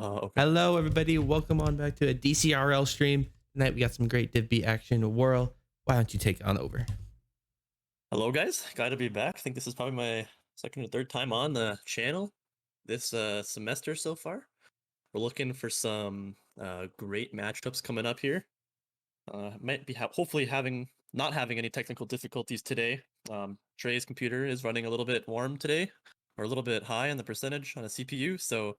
Okay. Hello, everybody. Welcome on back to a DCRL stream. Tonight we got some great Div B action. Whirl, why don't you take on over? Hello, guys. Glad to be back. I think this is probably my second or third time on the channel this semester so far. We're looking for some great matchups coming up here. Might be hopefully not having any technical difficulties today. Trey's computer is running a little bit warm today, or a little bit high on the percentage on a CPU. So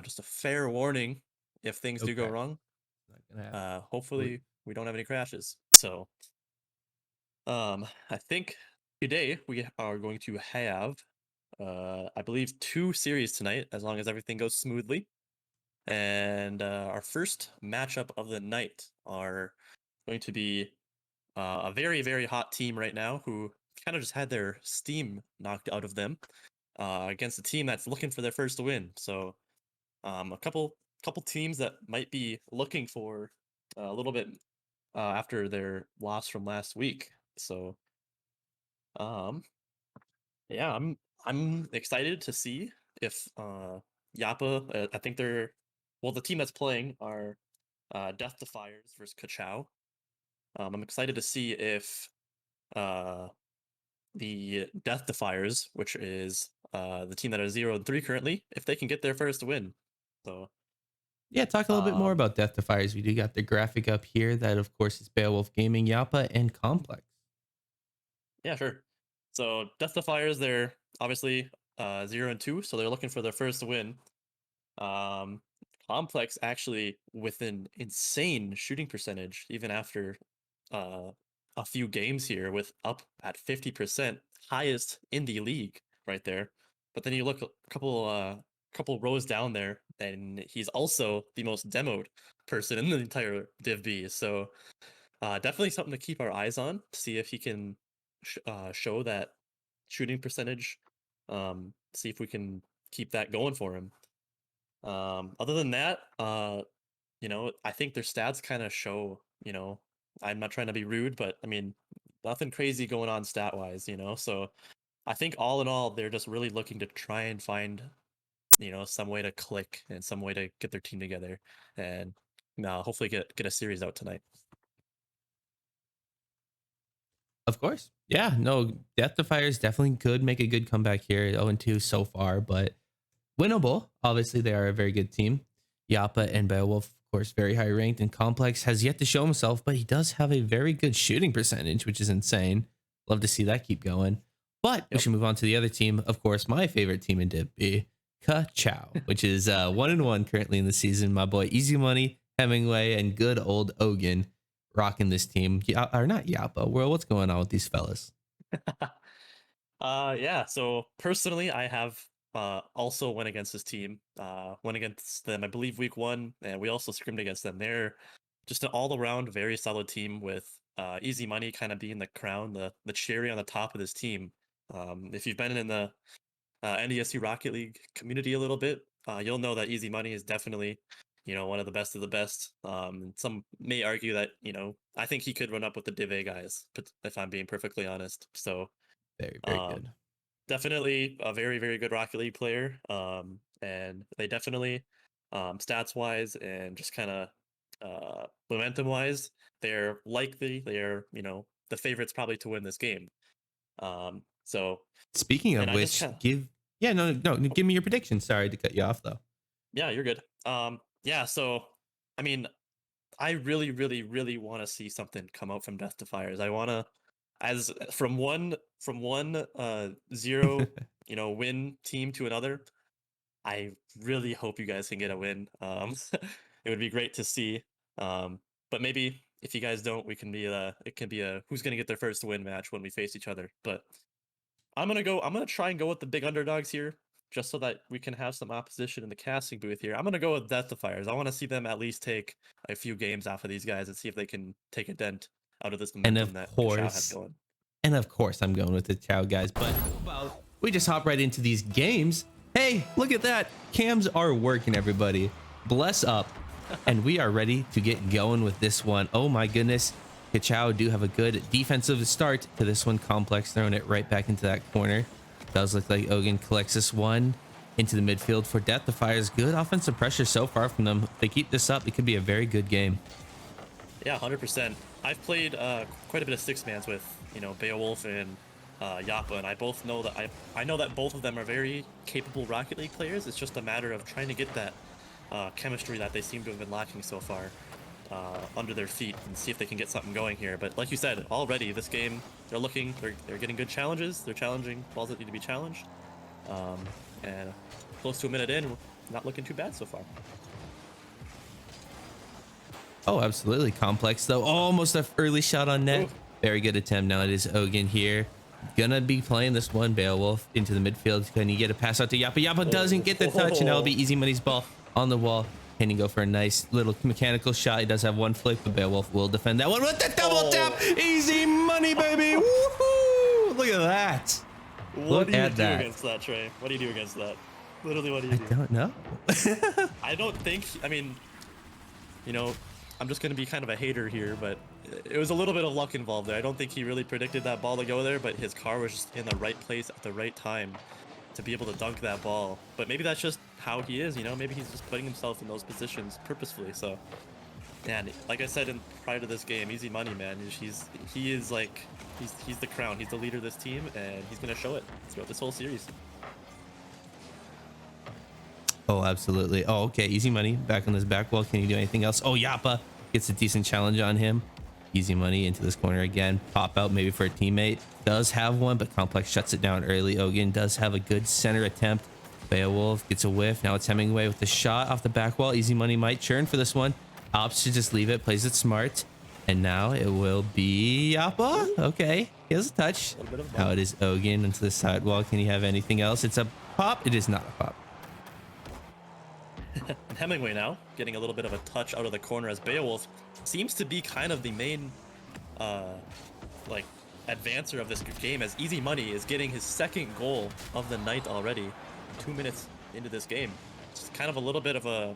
just a fair warning if things do go Okay. wrong. Not gonna happen. Hopefully we don't have any crashes. So I think today we are going to have, I believe, 2 series tonight, as long as everything goes smoothly. And our first matchup of the night are going to be a very, very hot team right now who kind of just had their steam knocked out of them against a team that's looking for their first win. So a couple teams that might be looking for a little bit after their loss from last week. So um, yeah, I'm excited to see if Yappa. I think the team that's playing are Death Defiers versus Kachow. I'm excited to see if uh the Death Defiers, which is the team that are 0-3 currently, if they can get their first win. So Yeah, talk a little bit more um about Death Defiers. We do got the graphic up here. That, of course, is Beowulf Gaming, Yappa, and Complex. yeah, sure. So Death Defiers, they're obviously 0-2, so they're looking for their first win. Um, Complex actually with an insane shooting percentage, even after uh, a few games here, with up at 50%, highest in the league right there. But then you look a couple rows down there, and he's also the most demoed person in the entire Div B. So definitely something to keep our eyes on to see if he can show that shooting percentage. See if we can keep that going for him. Other than that, I think their stats kind of show, I'm not trying to be rude, but I mean, nothing crazy going on stat wise, So I think all in all, they're just really looking to try and find, some way to click and some way to get their team together and hopefully get a series out tonight. Of course. Yeah, no, Death Defiers definitely could make a good comeback here. 0-2 so far, but winnable. Obviously, they are a very good team. Yappa and Beowulf, of course, very high ranked, and Complex has yet to show himself, but he does have a very good shooting percentage, which is insane. Love to see that keep going. But we Yep. should move on to the other team. Of course, my favorite team in Div B, Kachow, which is 1-1 currently in the season. My boy Easy Money, Hemingway, and good old Ogun rocking this team. Or not Yappa. Well, what's going on with these fellas? Yeah, so personally I have also went against this team. Went against them, I believe, week 1, and we also scrimmed against them. They're just an all-around very solid team with Easy Money kind of being the crown, the cherry on the top of this team. If you've been in the NDSU Rocket League community a little bit, you'll know that Easy Money is definitely, one of the best of the best. Some may argue that, I think he could run up with the Div A guys, but if I'm being perfectly honest. So Very, very um, good. definitely a very, very good Rocket League player. And they definitely, stats wise and just kind of momentum wise, they're the favorites probably to win this game. So, Speaking and of I just which, kind of, no, give me your prediction. Sorry to cut you off though. yeah, you're good. Yeah, so, I mean, I really, really, really want to see something come out from Death Defiers. I want to, as from one zero, win team to another. I really hope you guys can get a win. It would be great to see. But maybe if you guys don't, it can be a who's gonna get their first win match when we face each other. But I'm gonna try and go with the big underdogs here, just so that we can have some opposition in the casting booth here. I'm gonna go with Death Defiers. I want to see them at least take a few games off of these guys and see if they can take a dent out of this And momentum of that Kachow has course, going. I'm going with the Chow guys. But how about we just hop right into these games? Hey, look at that. Cams are working, everybody. Bless up. And we are ready to get going with this one. Oh my goodness. Kachow do have a good defensive start to this one. Complex throwing it right back into that corner. Does look like Ogun collects this one. into the midfield for Death Defiers. Good offensive pressure so far from them. If they keep this up, it could be a very good game. Yeah, 100%. I've played quite a bit of six mans with, you know, Beowulf and Yappa, and I both know that I know that both of them are very capable Rocket League players. It's just a matter of trying to get that chemistry that they seem to have been lacking so far under their feet and see if they can get something going here. But like you said, already this game, they're getting good challenges. They're challenging balls that need to be challenged. And close to a minute in, not looking too bad so far. Oh, absolutely. Complex, though. Almost an early shot on net. Ooh. Very good attempt. Now it is Ogun here. Gonna be playing this one. Beowulf into the midfield. Can he get a pass out to Yappa? Yappa doesn't get the touch, and that'll be Easy Money's ball on the wall. Can he go for a nice little mechanical shot? He does have one flick, but Beowulf will defend that one with the double tap. Easy Money, baby. Woohoo! Look at that. What do you do against that, Trey? What do you do against that? Literally, what do you do? I don't know. I don't think, I mean, you know, I'm just going to be kind of a hater here, but it was a little bit of luck involved there. I don't think he really predicted that ball to go there, but his car was just in the right place at the right time to be able to dunk that ball. But maybe that's just how he is, you know? Maybe he's just putting himself in those positions purposefully. So, man, like I said prior to this game, Easy Money, man, he's the crown. He's the leader of this team, and he's going to show it throughout this whole series. Oh, absolutely. Oh, okay. Easy Money back on this back wall. Can he do anything else? Oh, Yappa gets a decent challenge on him. Easy Money into this corner again. Pop out maybe for a teammate. Does have one, but Complex shuts it down early. Ogun does have a good center attempt. Beowulf gets a whiff. Now it's Hemingway with the shot off the back wall. Easy Money might churn for this one. Opts to just leave it. Plays it smart. And now it will be Yappa. Okay. He has a touch. Now it is Ogun into the side wall. Can he have anything else? It's a pop. It is not a pop. And Hemingway now getting a little bit of a touch out of the corner as Beowulf seems to be kind of the main like advancer of this game, as Easy Money is getting his second goal of the night already 2 minutes into this game. It's kind of a little bit of a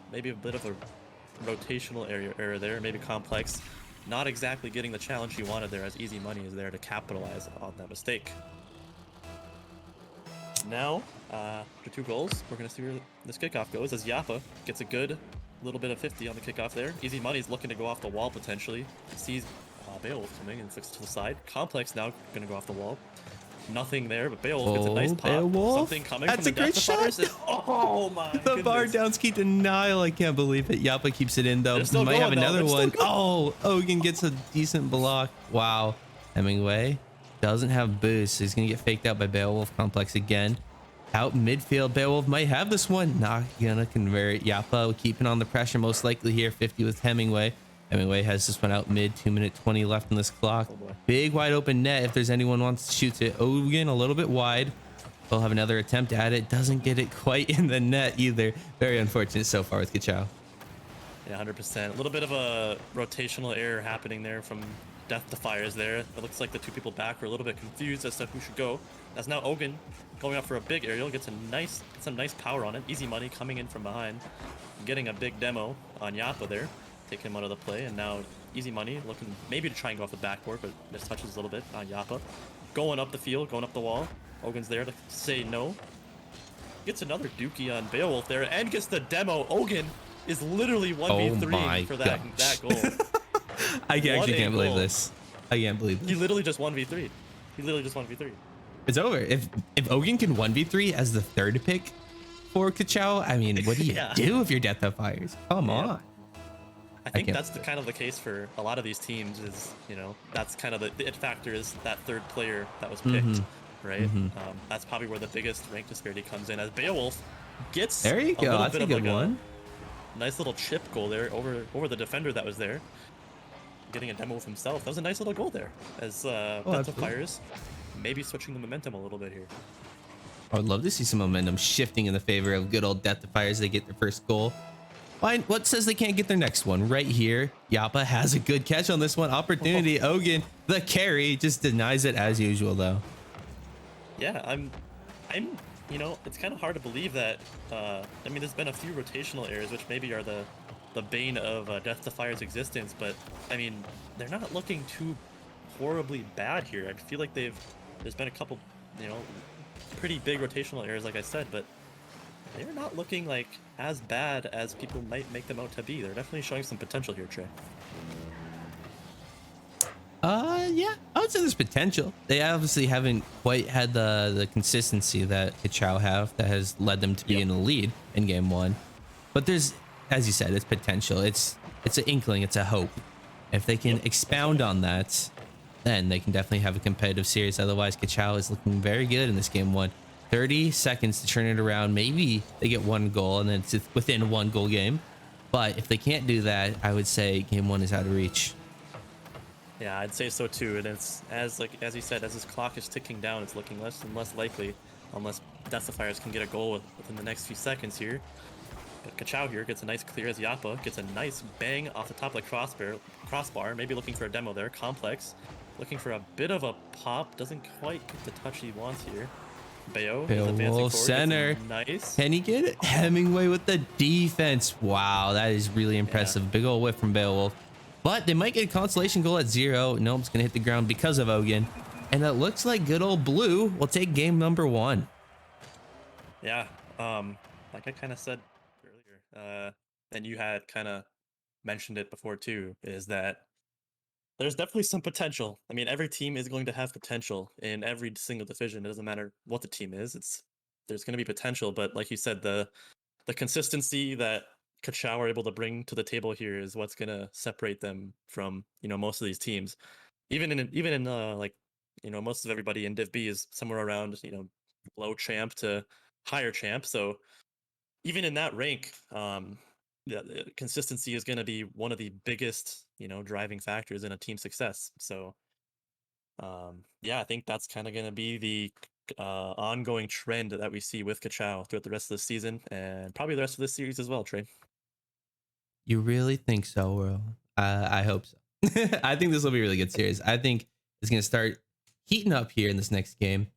rotational error there, maybe Complex not exactly getting the challenge he wanted there, as Easy Money is there to capitalize on that mistake. Now, after 2 goals, we're going to see where this kickoff goes, as Yappa gets a good little bit of 50 on the kickoff there. Easy Money's looking to go off the wall potentially. Sees Beowulf coming and flicks to the side. Complex now going to go off the wall. Nothing there, but Beowulf gets a nice pop. Beowulf. Something coming That's from the a great Defiers. shot. Oh my The goodness. bar downski denial. I can't believe it. Yappa keeps it in though. Still Might have going, though. another They're one. still Oh, Ogun gets a decent block. Wow. Hemingway doesn't have boost. So he's gonna get faked out by Beowulf. Complex again. Out midfield, Beowulf might have this one. Not gonna convert. Yappa keeping on the pressure most likely here. 50 with Hemingway. Hemingway has this one out mid. 2:20 left on this clock. boy. Big wide open net if there's anyone wants to shoot it. Ogun a little bit wide. We'll have another attempt at it. Doesn't get it quite in the net either. Very unfortunate so far with Kachow. Yeah, 100%. A little bit of a rotational error happening there from Death Defiers there. It looks like the 2 people back were a little bit confused as to who should go. As now Ogun going up for a big aerial, gets some nice power on it. Easy Money coming in from behind, getting a big demo on Yappa there, taking him out of the play. And now Easy Money looking maybe to try and go off the backboard, but mistouches a little bit on Yappa. Going up the field, going up the wall. Ogun's there to say no. Gets another dookie on Beowulf there and gets the demo. Ogun is literally 1v3 for that goal. I actually can't believe goal. this. I can't believe He this. literally just 1v3. He literally just 1v3. It's over. If Ogun can 1v3 as the third pick for Kachow, I mean, what do you Yeah. do if you're Death Defiers? Come Yeah. on. I think can't that's the kind of the case for a lot of these teams is, you know, that's kind of the it factor is that third player that was picked, right? That's probably where the biggest rank disparity comes in, as Beowulf gets There you a go. little That's bit a of good like one. a nice little chip goal there over the defender that was there, getting a demo of himself. That was a nice little goal there, as Death absolutely. Defiers maybe switching the momentum a little bit here. I would love to see some momentum shifting in the favor of good old Death Defiers. They get their first goal. Fine. What says they can't get their next one? Right here, Yappa has a good catch on this one. Opportunity. Ogun, the carry, just denies it as usual, though. Yeah, I'm, you know, it's kind of hard to believe that. I mean, there's been a few rotational errors, which maybe are the bane of Death Defier's existence, but I mean, they're not looking too horribly bad here. I feel like there's been a couple, you know, pretty big rotational errors, like I said, but they're not looking like as bad as people might make them out to be. They're definitely showing some potential here, Trey. Yeah, I would say there's potential. They obviously haven't quite had the consistency that Kachow have that has led them to be Yep. in the lead in game one. But there's, as you said, it's potential. It's an inkling. It's a hope. If they can expound on that, then they can definitely have a competitive series. Otherwise, Kachow is looking very good in this game one. 30 seconds to turn it around. Maybe they get one goal and then it's within a 1 goal game. But if they can't do that, I would say game one is out of reach. Yeah, I'd say so too. And it's as you said, as this clock is ticking down, it's looking less and less likely, unless Defiers can get a goal within the next few seconds here. But Kachow here gets a nice clear as Yappa gets a nice bang off the top of the crossbar. Maybe looking for a demo there. Complex looking for a bit of a pop. Doesn't quite get the touch he wants here. Bayo is advancing forward. Center. Nice. Can he get it? Hemingway with the defense. Wow, that is really impressive. Yeah. Big old whip from Beowulf. But they might get a consolation goal at 0. Nope, it's going to hit the ground because of Ogun. And it looks like good old Blue will take game number 1. Yeah, like I kind of said earlier, and you had kind of mentioned it before too, is that there's definitely some potential. I mean, every team is going to have potential in every single division. It doesn't matter what the team is. There's going to be potential, but like you said, the consistency that Kachow are able to bring to the table here is what's going to separate them from most of these teams. Even in like most of everybody in Div B is somewhere around low champ to higher champ. So even in that rank, the consistency is going to be one of the biggest driving factors in a team success. So yeah, I think that's kind of going to be the ongoing trend that we see with Kachow throughout the rest of the season and probably the rest of this series as well, Trey. You really think so, bro? I hope so. I think this will be a really good series. I think it's going to start heating up here in this next game.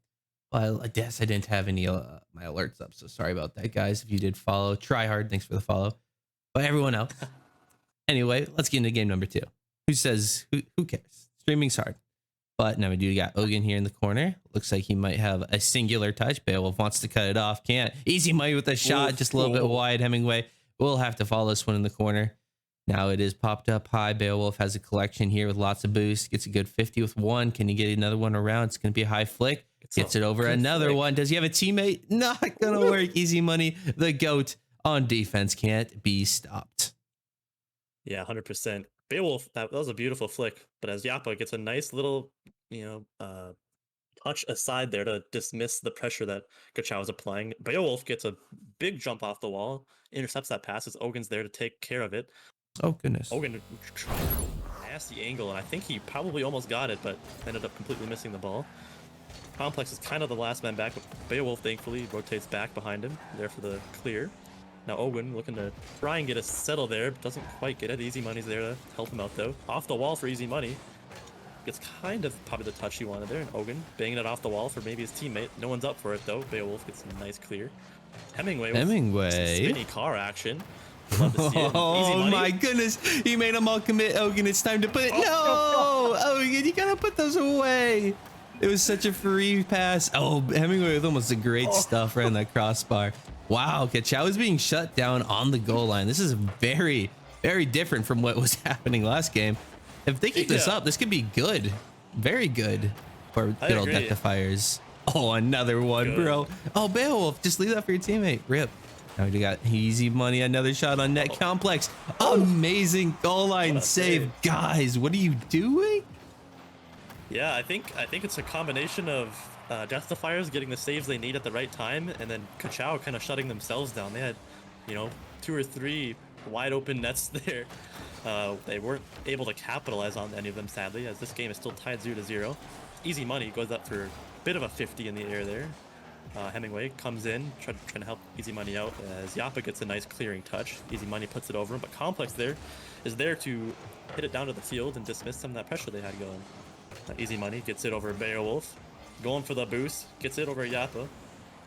Well, I guess I didn't have any my alerts up, so sorry about that, guys. If you did follow, try hard. Thanks for the follow. But everyone else. Anyway, let's get into game number 2. Who says, who cares? Streaming's hard. But now we do got Ogun here in the corner. Looks like he might have a singular touch. Beowulf wants to cut it off. Can't. Easy money with a shot, just a little bit wide. Hemingway will have to follow this one in the corner. Now it is popped up high. Beowulf has a collection here with lots of boost. Gets a good 50 with 1. Can he get another one around? It's going to be a high flick. Gets it over another one. Does he have a teammate? Not going to work. Easy money. The GOAT on defense can't be stopped. Yeah, 100%. Beowulf, that was a beautiful flick. But as Yappa gets a nice little, touch aside there to dismiss the pressure that Kachow is applying, Beowulf gets a big jump off the wall, intercepts that pass as Ogun's there to take care of it. Oh, goodness. Ogun tried a nasty angle, and I think he probably almost got it, but ended up completely missing the ball. Complex is kind of the last man back, but Beowulf thankfully rotates back behind him, there for the clear. Now Ogun looking to try and get a settle there, but doesn't quite get it. Easy Money's there to help him out though. Off the wall for Easy Money. Gets kind of probably the touch he wanted there, and Ogun banging it off the wall for maybe his teammate. No one's up for it though. Beowulf gets a nice clear. Hemingway with some spinny car action. Love to see it. Oh my goodness, he made them all commit. Ogun, it's time to put it. No, Ogun, you gotta put those away. It was such a free pass. Oh, Hemingway with almost a great stuff right on that crossbar. Wow, Kachow is being shut down on the goal line. This is very, very different from what was happening last game. If they keep this up, this could be good. Very good for good old Defiers. Oh, another one, bro. Oh, Beowulf, just leave that for your teammate. Rip. Now we got Easy Money, another shot on net. Complex. Amazing goal line save. Guys, what are you doing? Yeah, I think it's a combination of Defiers getting the saves they need at the right time, and then Kachow kind of shutting themselves down. They had, 2 or 3 wide open nets there. They weren't able to capitalize on any of them, sadly, as this game is still tied 0-0. Easy Money goes up for a bit of a 50 in the air there. Hemingway comes in, trying to help Easy Money out as Yappa gets a nice clearing touch. Easy Money puts it over him, but Complex is there to hit it down to the field and dismiss some of that pressure they had going. Easy Money gets it over Beowulf, going for the boost, gets it over Yappa.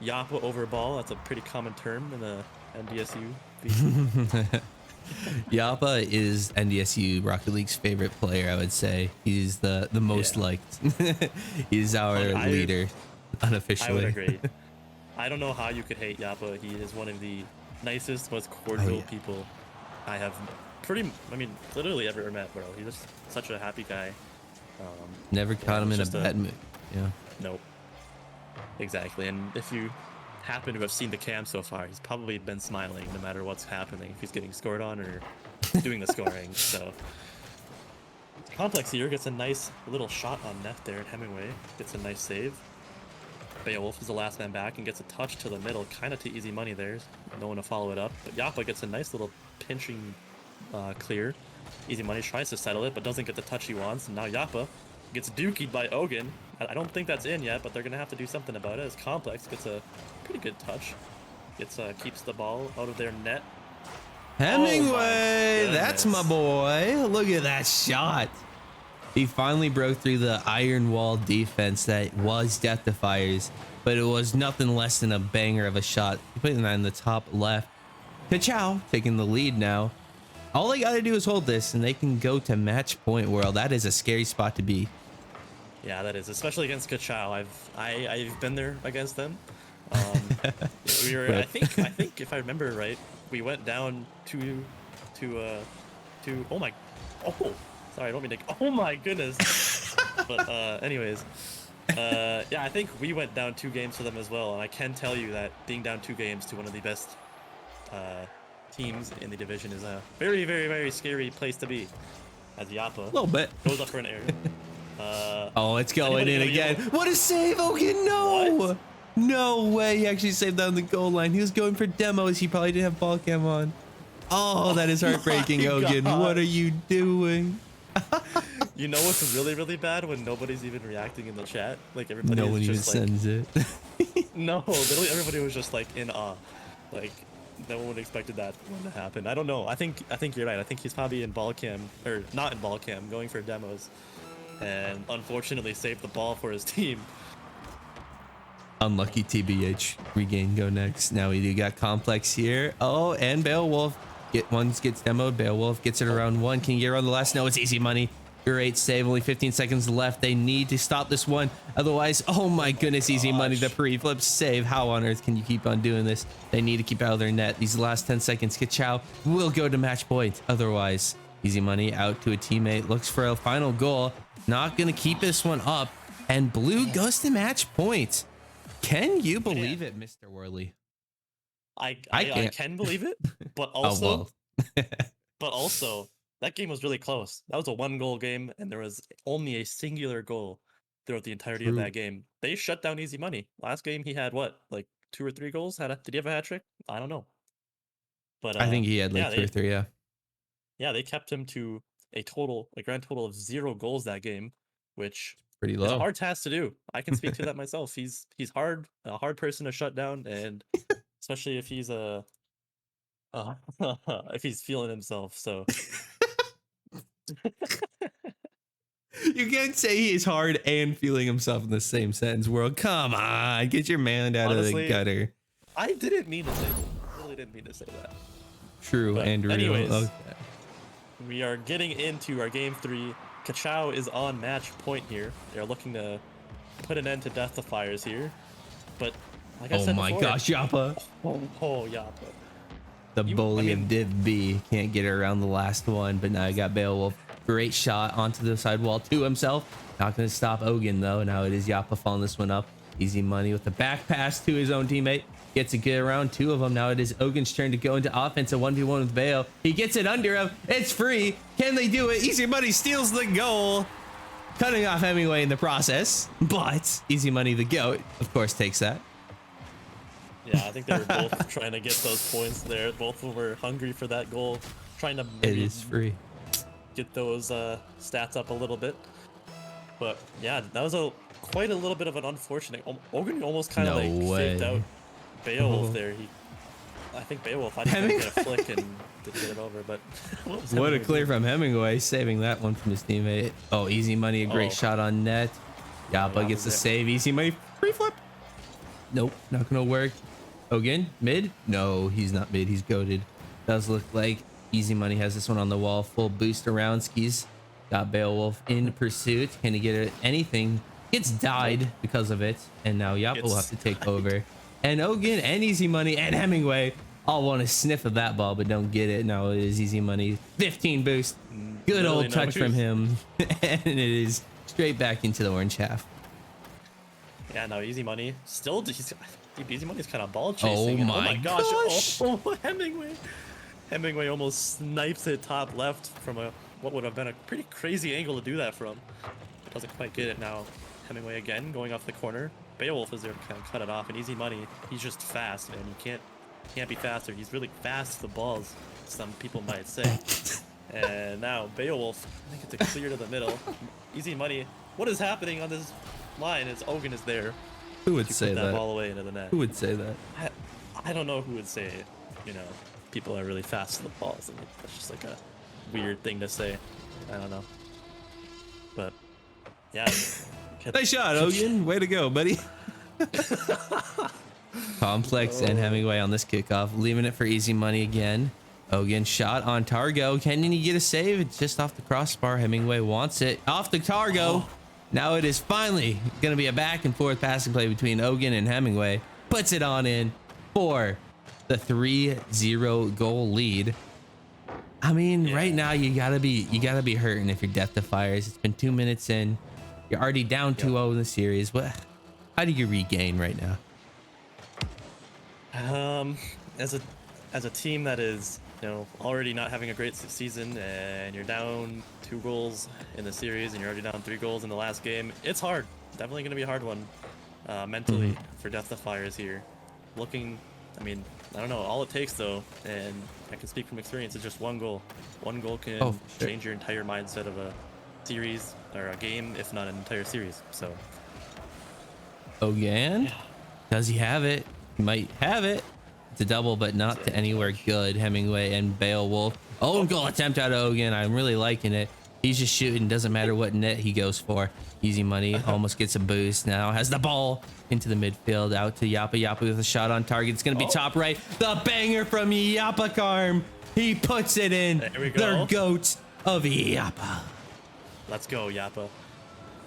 Yappa over ball, that's a pretty common term in the NDSU. Yappa is NDSU Rocket League's favorite player, I would say. He's the most liked. He's our leader, unofficially. I would agree. I don't know how you could hate Yappa. He is one of the nicest, most cordial people I have I mean, literally ever met, bro. He's just such a happy guy. Never Yeah, caught it him was in a just bad mood. Yeah. nope. Exactly. And if you happen to have seen the cam so far, he's probably been smiling no matter what's happening, if he's getting scored on or doing the scoring. So Complex here gets a nice little shot on net there, and Hemingway gets a nice save. Beowulf is the last man back and gets a touch to the middle, kind of to easy money there. No one to follow it up. But Yappa gets a nice little pinching clear. Easy money tries to settle it, but doesn't get the touch he wants. And now Yappa gets dookied by Ogun. I don't think that's in yet, but they're going to have to do something about it, as Complex gets a pretty good touch. Keeps the ball out of their net. Hemingway, Oh that's my boy. Look at that shot. He finally broke through the iron wall defense that was Death Defiers, but it was nothing less than a banger of a shot. He put that in the top left. Kachow taking the lead now. All they got to do is hold this, and they can go to match point world. That is a scary spot to be. Yeah, that is, especially against Kachow. I've been there against them. We were, I think if I remember right, we went down to oh my, oh, sorry, I don't mean to, oh my goodness. But anyways, yeah, I think we went down 2 games to them as well, and I can tell you that being down 2 games to one of the best teams in the division is a very, very, very scary place to be. As Yappa A little bit goes up for an error. Oh, it's going in again. What a save, Ogun, no! What? No way, he actually saved that on the goal line. He was going for demos. He probably didn't have ball cam on. Oh, that is heartbreaking, Ogun. God. What are you doing? You know what's really, really bad? When nobody's even reacting in the chat. Like, everybody No is one even just like, sends it. no, literally everybody was just like in awe. Like, no one expected that one to happen. I don't know. I think you're right. I think he's probably in ball cam, or not in ball cam, going for demos, and unfortunately saved the ball for his team. Unlucky TBH. Regain go next. Now we do got Complex here. Oh, and Beowulf. Gets demoed. Beowulf gets it around 1. Can you get around the last? No, it's easy money. Great save. Only 15 seconds left. They need to stop this one. Otherwise, oh my goodness, easy money. The pre-flip save. How on earth can you keep on doing this? They need to keep out of their net. These last 10 seconds. Kachow will go to match point. Otherwise, easy money out to a teammate. Looks for a final goal. Not going to keep this one up. And blue goes to match point. Can you believe it, Mr. Worley? I can't. can believe it, but also, well. but also, that game was really close. That was a 1-goal game, and there was only a singular goal throughout the entirety of True. that game. They shut down easy money. Last game, he had what, like 2 or 3 goals? Did he have a hat trick? I don't know. But I think he had like yeah, 2 or 3, yeah. Yeah, they kept him to a grand total of 0 goals that game, which Pretty is low. a hard task to do. I can speak to that myself. He's a hard person to shut down, and especially if he's if he's feeling himself. So You can't say he's hard and feeling himself in the same sentence, world. Come on, get your man out of the gutter. I didn't mean to say that. I really didn't mean to say that. True, But and real. anyways, Okay. we are getting into our game 3. Kachow is on match point here. They're looking to put an end to Death Defiers here. But like I Oh said my before, gosh, Yappa. Oh, Yappa. The bully of Div B can't get around the last one, but now you got Beowulf. Great shot onto the sidewall to himself. Not going to stop Ogun, though. Now it is Yappa following this one up. Easy money with the back pass to his own teammate. Gets to get around 2 of them. Now it is Ogun's turn to go into offense. A 1v1 with Beo. He gets it under him. It's free. Can they do it? Easy money steals the goal. Cutting off Hemingway in the process. But easy money, the GOAT, of course, takes that. Yeah, I think they were both trying to get those points there. Both of them were hungry for that goal. Trying to It is free. get those stats up a little bit. But yeah, that was quite a little bit of an unfortunate. Ogun almost kind of faked out Beowulf there. I think Beowulf, I didn't get a flick and didn't get it over, but what a clear from Hemingway, saving that one from his teammate. Oh, easy money, a great shot on net. Yappa gets the save. Easy money, free flip. Nope, not gonna work. Ogun, mid? No, he's not mid, he's goated. Does look like easy money has this one on the wall. Full boost around skis. Got Beowulf in pursuit. Can he get anything? Gets died because of it, and now Yappa will have to take over. And Ogun and Easy Money and Hemingway all want to sniff of that ball, but don't get it. No, it is Easy Money. 15 boost. Good Literally old no touch from juice. him. And it is straight back into the orange half. Yeah, no, Easy Money. Still, Easy Money's kind of ball chasing. Oh and my gosh. Oh, Hemingway. Hemingway almost snipes it top left from what would have been a pretty crazy angle to do that from. But doesn't quite get it now. Hemingway again going off the corner. Beowulf is there to kind of cut it off, and Easy Money, he's just fast, man. You can't be faster. He's really fast to the balls, some people might say. And now Beowulf, I think it's a clear to the middle. Easy Money. What is happening on this line is Ogun is there. Who would to say put that that? ball away into the net. Who would say that? I don't know who would say it. You know, people are really fast to the balls. I mean, that's just like a weird thing to say. I don't know. But yeah. Nice shot, Ogun. Way to go, buddy. Complex and Hemingway on this kickoff, leaving it for Easy Money again. Ogun shot on Targo. Can he get a save? It's just off the crossbar. Hemingway wants it off the Targo. Now it is finally going to be a back and forth passing play between Ogun and Hemingway. Puts it on in for the 3-0 goal lead. I mean, right now you gotta be hurting if you're Death Defiers. It's been 2 minutes in. You're already down 2-0 in the series. How do you regain right now? As a team that is, you know, already not having a great season, and you're down 2 goals in the series, and you're already down 3 goals in the last game, it's hard. Definitely gonna be a hard one, mentally for Death Defiers here. I mean, I don't know. All it takes though, and I can speak from experience, is just 1 goal. 1 goal can change your entire mindset of a series or a game, if not an entire series. So. Ogun, does he have it? He might have it. It's a double, but not to anywhere good. Hemingway and Beowulf. Oh, goal attempt out of Ogun. I'm really liking it. He's just shooting. Doesn't matter what net he goes for. Easy Money almost gets a boost. Now has the ball into the midfield. Out to Yappa. Yappa with a shot on target. It's going to be top right. The banger from Yappa Karm. He puts it in. There we go. Their goat of Yappa. Let's go, Yappa.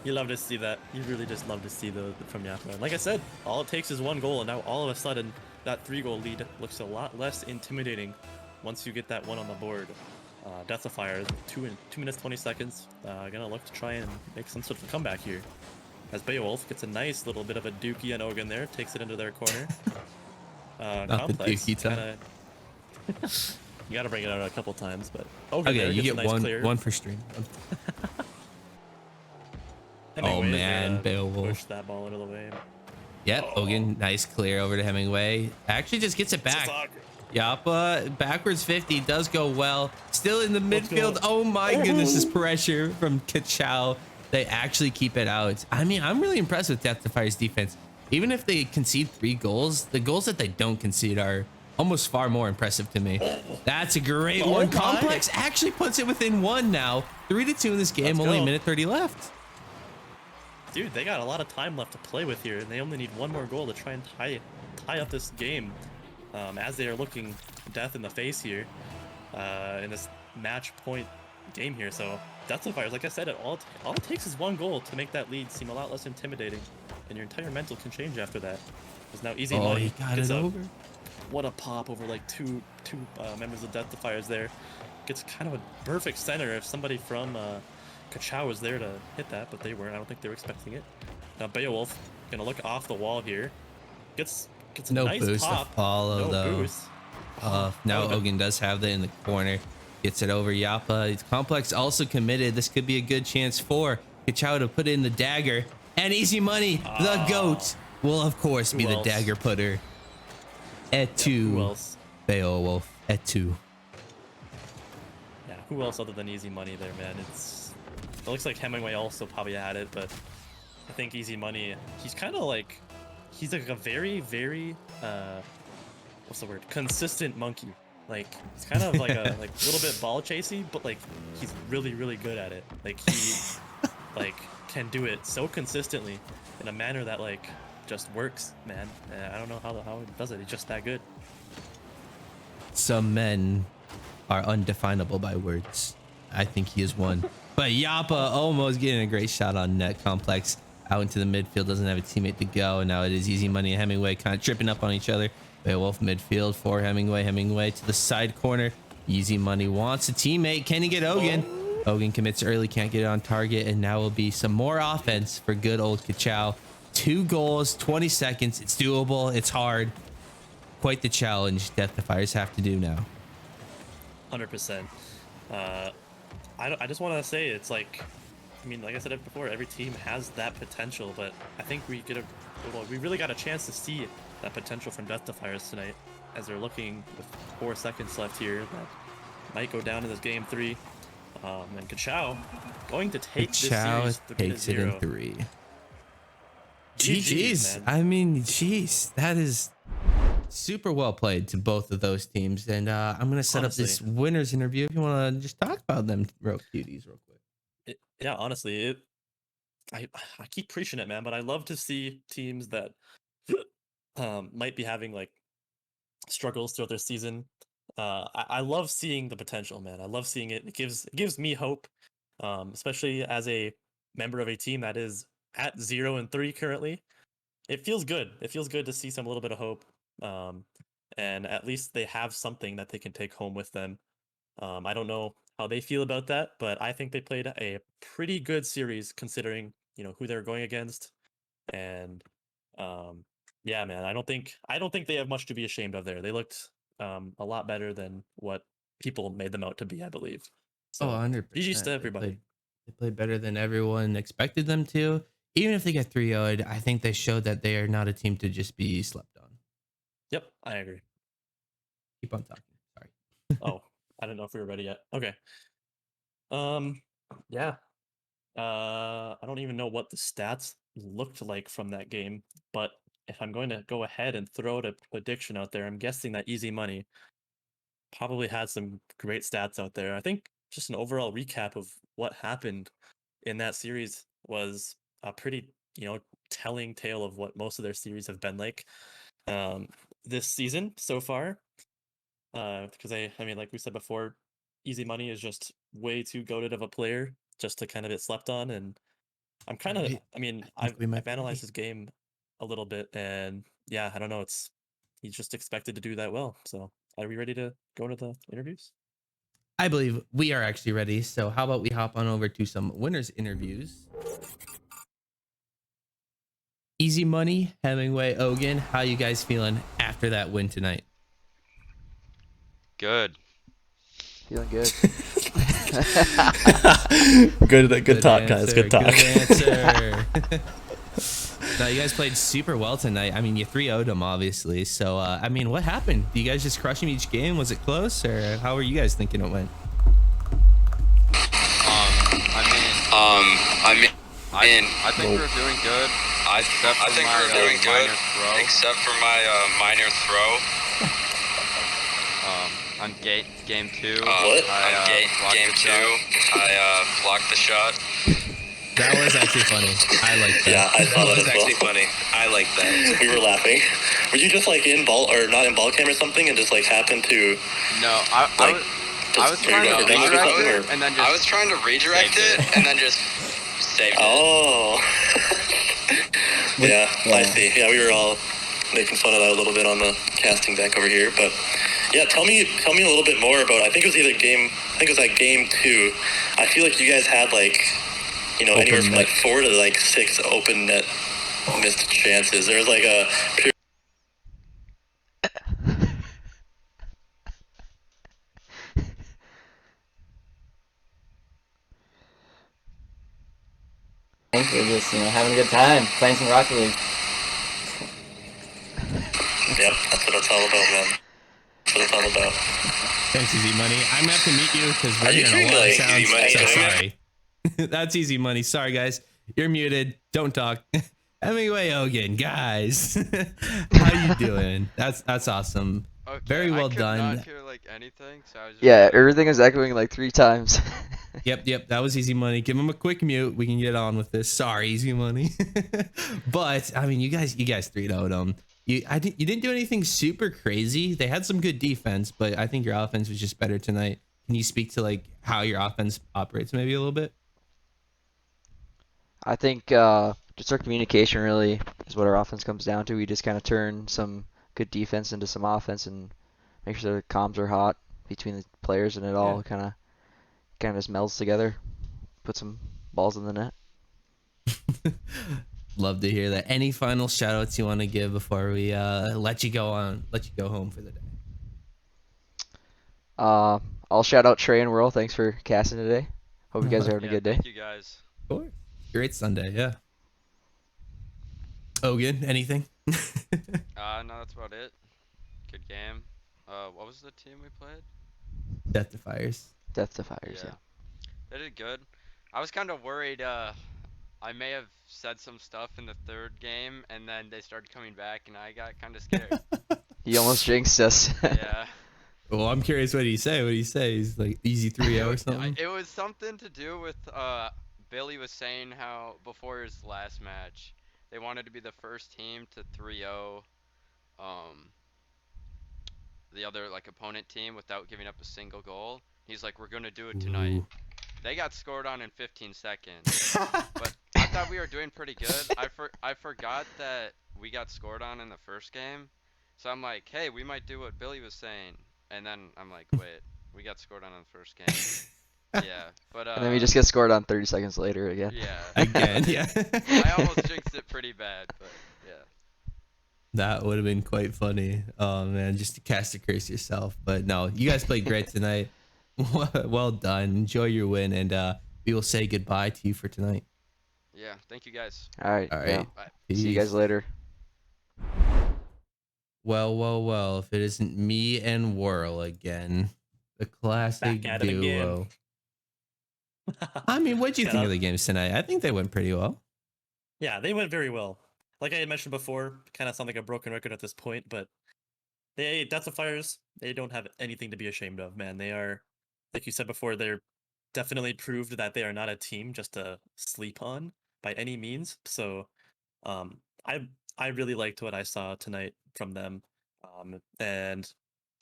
You love to see that. You really just love to see the from Yappa. And like I said, all it takes is 1 goal, and now all of a sudden, that 3-goal lead looks a lot less intimidating once you get that 1 on the board. Death Defiers, 2 minutes 20 seconds. Gonna look to try and make some sort of comeback here. As Beowulf gets a nice little bit of a dookie on Ogun there, takes it into their corner. Not Complex, the dookie time. you gotta bring it out a couple times, but Ogun Okay, there you gets get a nice clear. one for stream. Hemingway is man, gonna Beowulf. push that ball into the way. Yep, Ogun, nice clear over to Hemingway. Actually just gets it back. Yappa, backwards 50, does go well. Still in the midfield. Oh my goodness, this pressure from Kachow. They actually keep it out. I mean, I'm really impressed with Death Defiers defense. Even if they concede 3 goals, the goals that they don't concede are almost far more impressive to me. That's a great one. Complex actually puts it within 1 now. 3-2 in this game, only a minute 30 left. Dude, they got a lot of time left to play with here, and they only need 1 more goal to try and tie up this game. As they are looking death in the face here in this match point game here. So Death Defiers, like I said, all it takes is 1 goal to make that lead seem a lot less intimidating, and your entire mental can change after that. Because now Easy Money he got it over. What a pop over like two members of Death Defiers there. Gets kind of a perfect center if somebody from Kachow was there to hit that, but they weren't. I don't think they were expecting it. Now Beowulf gonna look off the wall here. Gets a No nice boost pop. to follow No though. boost. Now Ogun does have that in the corner. Gets it over Yappa. It's Complex also committed. This could be a good chance for Kachow to put in the dagger. And Easy Money, the GOAT, will of course be the dagger putter. Et tu, Who else? Beowulf. Et tu. Yeah, who else other than Easy Money there, man? It looks like Hemingway also probably had it, but I think Easy Money, he's kind of like, he's like a very, very, what's the word? Consistent monkey. Like, he's kind of like a little bit ball chasey, but like he's really, really good at it. Like he like can do it so consistently in a manner that like just works, man. And I don't know how he does it. He's just that good. Some men are undefinable by words. I think he is one. But Yappa almost getting a great shot on net. Complex out into the midfield, doesn't have a teammate to go, and now it is Easy Money and Hemingway kind of tripping up on each other. Beowulf midfield for Hemingway. Hemingway to the side corner. Easy Money wants a teammate. Can he get Ogan? Ogan commits early, can't get it on target, and now will be some more offense for good old Kachow. 2 goals, 20 seconds. It's doable. It's hard. Quite the challenge Defiers have to do now. 100%. I just want to say it's like, I mean, like I said it before, every team has that potential, but I think we really got a chance to see that potential from Defiers tonight, as they're looking with 4 seconds left here. That might go down in this game 3. And Kachow going to take this series 3-0. Takes it in 3. GG's. Man. I mean, jeez, that is super well played to both of those teams. And I'm going to set up this winners interview if you want to just talk about them real cuties real quick. Yeah, honestly, I keep preaching it, man, but I love to see teams that might be having like struggles throughout their season. I love seeing the potential, man. I love seeing it. It gives me hope, especially as a member of a team that is at 0-3 currently. It feels good. It feels good to see some little bit of hope, and at least they have something that they can take home with them. I don't know how they feel about that, but I think they played a pretty good series considering who they're going against, and yeah, man, I don't think they have much to be ashamed of there. They looked a lot better than what people made them out to be, I believe. So 100%. GG's to everybody. They played better than everyone expected them to. Even if they get 3-0'd, I think they showed that they are not a team to just be slept on. Yep, I agree. Keep on talking. Sorry. Oh, I don't know if we were ready yet. Okay. Yeah. I don't even know what the stats looked like from that game, but if I'm going to go ahead and throw a prediction out there, I'm guessing that Easy Money probably had some great stats out there. I think just an overall recap of what happened in that series was a pretty, telling tale of what most of their series have been like this season so far. Because I mean, like we said before, Easy Money is just way too goated of a player just to kind of get slept on. And I'm kind of, I mean, I've analyzed his game a little bit, and yeah, I don't know. He's just expected to do that well. So are we ready to go into the interviews? I believe we are actually ready. So how about we hop on over to some winners interviews? Easy Money, Hemingway, Ogan, how you guys feeling after that win tonight? Good. Feeling good. Good talk, answer, guys. Good talk. Good answer. No, you guys played super well tonight. I mean, you 3-0'd them, obviously. So, I mean, what happened? Do you guys just crush them each game? Was it close, or how were you guys thinking it went? I think we're doing good. Except for my minor throw. On game 2. I blocked the shot. That was actually funny. I like that. Yeah, I thought That was actually funny. I like that. We were laughing. Were you just like in ball or not in ball cam or something, and just like happened to? No, I was trying to redirect it, and then just. I was trying to redirect it, and then just saved it. Oh. Yeah, I see. Yeah, we were all making fun of that a little bit on the casting deck over here, but yeah, tell me a little bit more about. I think it was like game 2. I feel like you guys had like, anywhere from like 4 to like 6 open net missed chances. There was like a. We're just, having a good time, playing some Rocket League. Yep, that's what it's all about, man. That's what it's all about. Thanks, Easy Money. I'm gonna have to meet you because we're Are you getting a lot of treating sounds. Easy Money? So sorry. That's Easy Money. Sorry, guys. You're muted. Don't talk. Hemingway Ogan, guys. How you doing? That's awesome. Okay, Very well done. I could not hear like anything, so I was just Yeah, everything was echoing like 3 times. Yep. That was Easy Money. Give him a quick mute. We can get on with this. Sorry, Easy Money. But I mean, you guys 3-0'd them. You didn't do anything super crazy. They had some good defense, but I think your offense was just better tonight. Can you speak to like how your offense operates maybe a little bit? I think Just our communication really is what our offense comes down to. We just kind of turn some good defense into some offense and make sure the comms are hot between the players, and it all kind of just melds together. Put some balls in the net. Love to hear that. Any final shout outs you want to give before we let you go home for the day? I'll shout out Trey and Whirl. Thanks for casting today. Hope you guys are having a good day. Thank you guys. Of course. Great Sunday, yeah. Ogan, anything? No, that's about it. Good game. What was the team we played? Death Defiers. Death Defiers, yeah. They did good. I was kind of worried. I may have said some stuff in the third game, and then they started coming back, and I got kind of scared. He almost jinxed us. Yeah. Well, I'm curious what he say. What did he say? He's like easy 3-0 or something? It was something to do with Billy was saying how before his last match, they wanted to be the first team to 3-0 the other like opponent team without giving up a single goal. He's like, we're gonna do it tonight. Ooh. They got scored on in 15 seconds. But I thought we were doing pretty good. I forgot that we got scored on in the first game. So I'm like, hey, we might do what Billy was saying. And then I'm like, wait, we got scored on in the first game. Yeah, but And then we just get scored on 30 seconds later again. yeah. Again, yeah. I almost jinxed it pretty bad, but yeah. That would have been quite funny. Oh man, just to cast a curse yourself. But no, you guys played great tonight. Well done. Enjoy your win, and we will say goodbye to you for tonight. Yeah, thank you guys. All right. All right. Yeah. Bye. See you guys Peace. later. Well, if it isn't me and Whirl again, the classic Back at it again. duo. I mean, what'd you Yeah, think of that- the games tonight? I think they went pretty well. Yeah, they went very well. Like I had mentioned before, kind of sound like a broken record at this point, but Death Fires, they don't have anything to be ashamed of, man. They are, like you said before, they're definitely proved that they are not a team just to sleep on by any means. So, I really liked what I saw tonight from them, and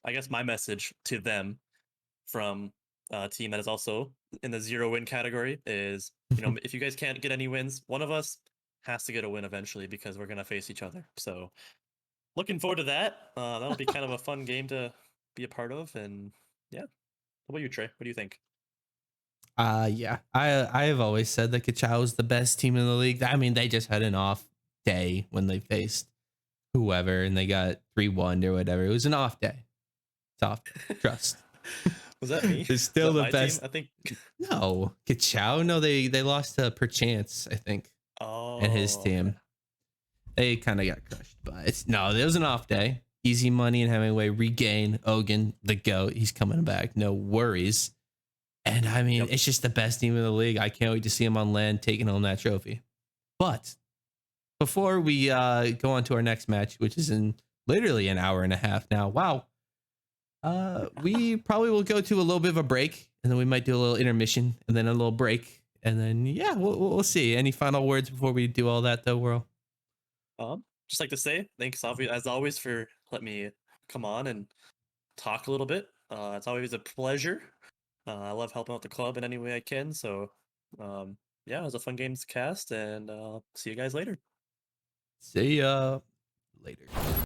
I guess my message to them from a team that is also in the 0-win category is, if you guys can't get any wins, one of us has to get a win eventually because we're gonna face each other. So looking forward to that. That'll be kind of a fun game to be a part of. And yeah, what about you, Trey? What do you think? Yeah, I have always said that Kachow is the best team in the league. I mean, they just had an off day when they faced whoever and they got 3-1 or whatever. It was an off day. It's off. Trust. Was that me? It's still Was that the my best. team? I think. No, Kachow. No, they lost to Perchance, I think, Oh. and his team. Okay. They kind of got crushed, but it was an off day. Easy money and Hemingway regain Ogan, the GOAT. He's coming back. No worries. And I mean, Yep. it's just the best team in the league. I can't wait to see him on land taking home that trophy. But before we go on to our next match, which is in literally an hour and a half now. Wow. We probably will go to a little bit of a break, and then we might do a little intermission, and then a little break, and then yeah, we'll see. Any final words before we do all that, though, Whirl? Just like to say thanks, as always, for letting me come on and talk a little bit. It's always a pleasure. I love helping out the club in any way I can. So, yeah, it was a fun game to cast, and see you guys later. See ya later.